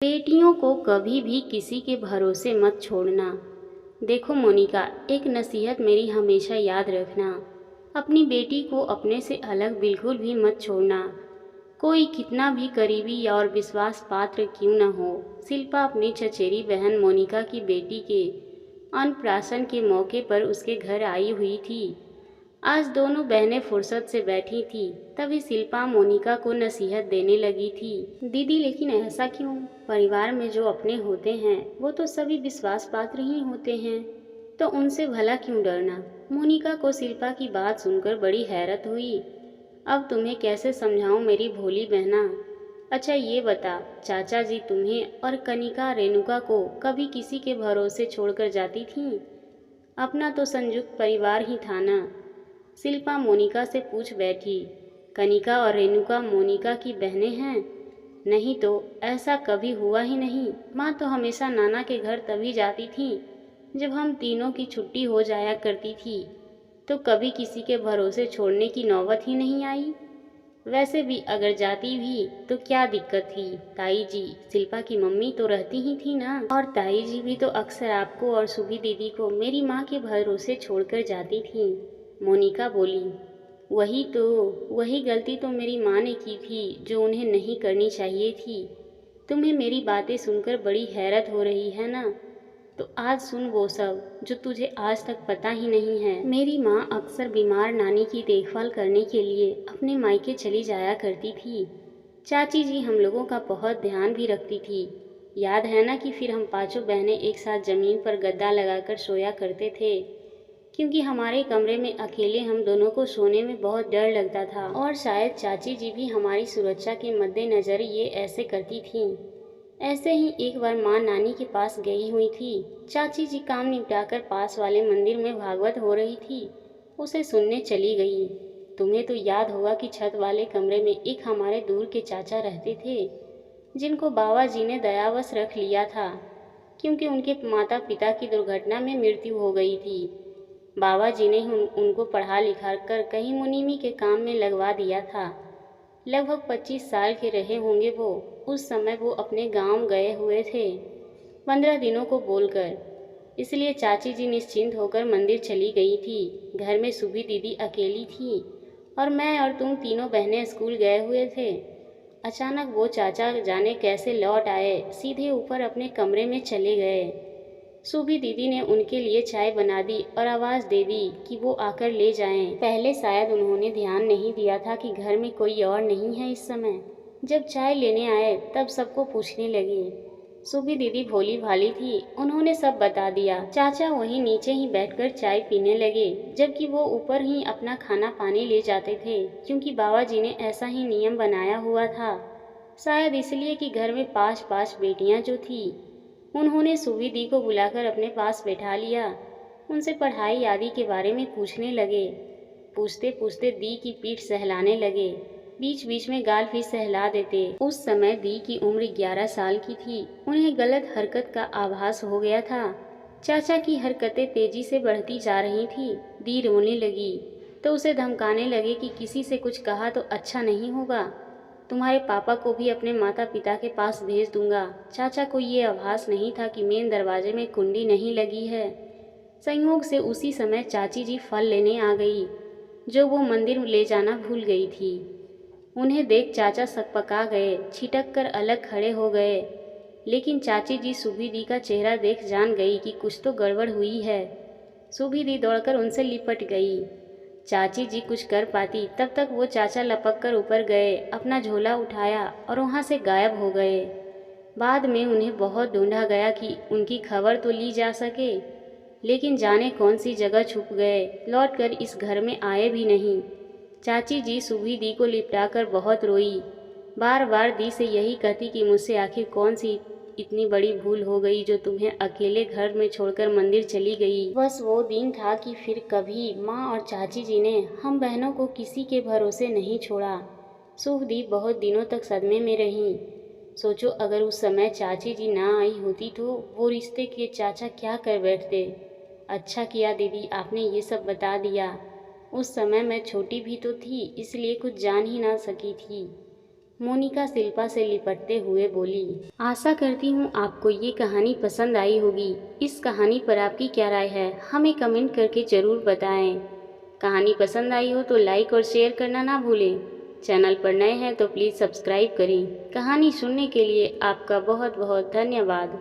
बेटियों को कभी भी किसी के भरोसे मत छोड़ना। देखो मोनिका, एक नसीहत मेरी हमेशा याद रखना, अपनी बेटी को अपने से अलग बिल्कुल भी मत छोड़ना। कोई कितना भी करीबी और विश्वास पात्र क्यों न हो। शिल्पा अपनी चचेरी बहन मोनिका की बेटी के अन्नप्राशन के मौके पर उसके घर आई हुई थी। आज दोनों बहनें फुर्सत से बैठी थी, तभी शिल्पा मोनिका को नसीहत देने लगी थी। दीदी, लेकिन ऐसा क्यों? परिवार में जो अपने होते हैं वो तो सभी विश्वास पात्र ही होते हैं, तो उनसे भला क्यों डरना? मोनिका को शिल्पा की बात सुनकर बड़ी हैरत हुई। अब तुम्हें कैसे समझाऊं मेरी भोली बहना। अच्छा ये बता, चाचा जी तुम्हें और कनिका रेणुका को कभी किसी के भरोसे छोड़कर जाती थीं? अपना तो संयुक्त परिवार ही था ना। शिल्पा मोनिका से पूछ बैठी। कनिका और रेणुका मोनिका की बहनें हैं? नहीं तो, ऐसा कभी हुआ ही नहीं। माँ तो हमेशा नाना के घर तभी जाती थी जब हम तीनों की छुट्टी हो जाया करती थी, तो कभी किसी के भरोसे छोड़ने की नौबत ही नहीं आई। वैसे भी अगर जाती भी तो क्या दिक्कत थी? ताई जी, शिल्पा की मम्मी तो रहती ही थी ना, और ताई जी भी तो अक्सर आपको और सुभी दीदी को मेरी माँ के भरोसे छोड़कर जाती थी। मोनिका बोली। वही तो, वही गलती तो मेरी माँ ने की थी जो उन्हें नहीं करनी चाहिए थी। तुम्हें मेरी बातें सुनकर बड़ी हैरत हो रही है ना? तो आज सुन वो सब जो तुझे आज तक पता ही नहीं है। मेरी माँ अक्सर बीमार नानी की देखभाल करने के लिए अपने मायके चली जाया करती थी। चाची जी हम लोगों का बहुत ध्यान भी रखती थी। याद है ना कि फिर हम पांचों बहनें एक साथ जमीन पर गद्दा लगाकर सोया करते थे, क्योंकि हमारे कमरे में अकेले हम दोनों को सोने में बहुत डर लगता था, और शायद चाची जी भी हमारी सुरक्षा के मद्देनज़र ये ऐसे करती थीं। ऐसे ही एक बार माँ नानी के पास गई हुई थी। चाची जी काम निपटाकर पास वाले मंदिर में भागवत हो रही थी, उसे सुनने चली गई। तुम्हें तो याद होगा कि छत वाले कमरे में एक हमारे दूर के चाचा रहते थे, जिनको बाबा जी ने दयावश रख लिया था, क्योंकि उनके माता पिता की दुर्घटना में मृत्यु हो गई थी। बाबा जी ने उनको पढ़ा लिखा कर कहीं मुनीमी के काम में लगवा दिया था। लगभग 25 साल के रहे होंगे वो। उस समय वो अपने गांव गए हुए थे 15 दिनों को बोलकर, इसलिए चाची जी निश्चिंत होकर मंदिर चली गई थी। घर में सुभी दीदी अकेली थी और मैं और तुम तीनों बहनें स्कूल गए हुए थे। अचानक वो चाचा जाने कैसे लौट आए, सीधे ऊपर अपने कमरे में चले गए। सुभी दीदी ने उनके लिए चाय बना दी और आवाज़ दे दी कि वो आकर ले जाएं। पहले शायद उन्होंने ध्यान नहीं दिया था कि घर में कोई और नहीं है इस समय। जब चाय लेने आए तब सबको पूछने लगे। सुभी दीदी भोली भाली थी, उन्होंने सब बता दिया। चाचा वहीं नीचे ही बैठकर चाय पीने लगे, जबकि वो ऊपर ही अपना खाना पानी ले जाते थे, क्योंकि बाबा जी ने ऐसा ही नियम बनाया हुआ था। शायद इसलिए कि घर में 5 बेटियां जो थी, उन्होंने सुवी दी को बुलाकर अपने पास बैठा लिया। उनसे पढ़ाई आदि के बारे में पूछने लगे। पूछते पूछते दी की पीठ सहलाने लगे, बीच बीच में गाल भी सहला देते। उस समय दी की उम्र 11 साल की थी। उन्हें गलत हरकत का आभास हो गया था। चाचा की हरकतें तेजी से बढ़ती जा रही थी। दी रोने लगी तो उसे धमकाने लगे कि किसी से कुछ कहा तो अच्छा नहीं होगा, तुम्हारे पापा को भी अपने माता पिता के पास भेज दूंगा। चाचा को ये आभास नहीं था कि मेन दरवाजे में कुंडी नहीं लगी है। संयोग से उसी समय चाची जी फल लेने आ गई, जो वो मंदिर ले जाना भूल गई थी। उन्हें देख चाचा सकपका गए, छिटक कर अलग खड़े हो गए। लेकिन चाची जी सुभी दी का चेहरा देख जान गई कि कुछ तो गड़बड़ हुई है। सुभी दी दौड़कर उनसे लिपट गई। चाची जी कुछ कर पाती तब तक वो चाचा लपक कर ऊपर गए, अपना झोला उठाया और वहाँ से गायब हो गए। बाद में उन्हें बहुत ढूंढा गया कि उनकी खबर तो ली जा सके, लेकिन जाने कौन सी जगह छुप गए, लौटकर इस घर में आए भी नहीं। चाची जी सुभी दी को लिपटाकर बहुत रोई, बार बार दी से यही कहती कि मुझसे आखिर कौन सी इतनी बड़ी भूल हो गई जो तुम्हें अकेले घर में छोड़कर मंदिर चली गई। बस वो दिन था कि फिर कभी माँ और चाची जी ने हम बहनों को किसी के भरोसे नहीं छोड़ा। शुभदीप बहुत दिनों तक सदमे में रहीं। सोचो, अगर उस समय चाची जी ना आई होती तो वो रिश्ते के चाचा क्या कर बैठते। अच्छा किया दीदी, आपने ये सब बता दिया। उस समय मैं छोटी भी तो थी, इसलिए कुछ जान ही ना सकी थी। मोनिका शिल्पा से लिपटते हुए बोली। आशा करती हूँ आपको ये कहानी पसंद आई होगी। इस कहानी पर आपकी क्या राय है, हमें कमेंट करके ज़रूर बताएं। कहानी पसंद आई हो तो लाइक और शेयर करना ना भूलें। चैनल पर नए हैं तो प्लीज़ सब्सक्राइब करें। कहानी सुनने के लिए आपका बहुत बहुत धन्यवाद।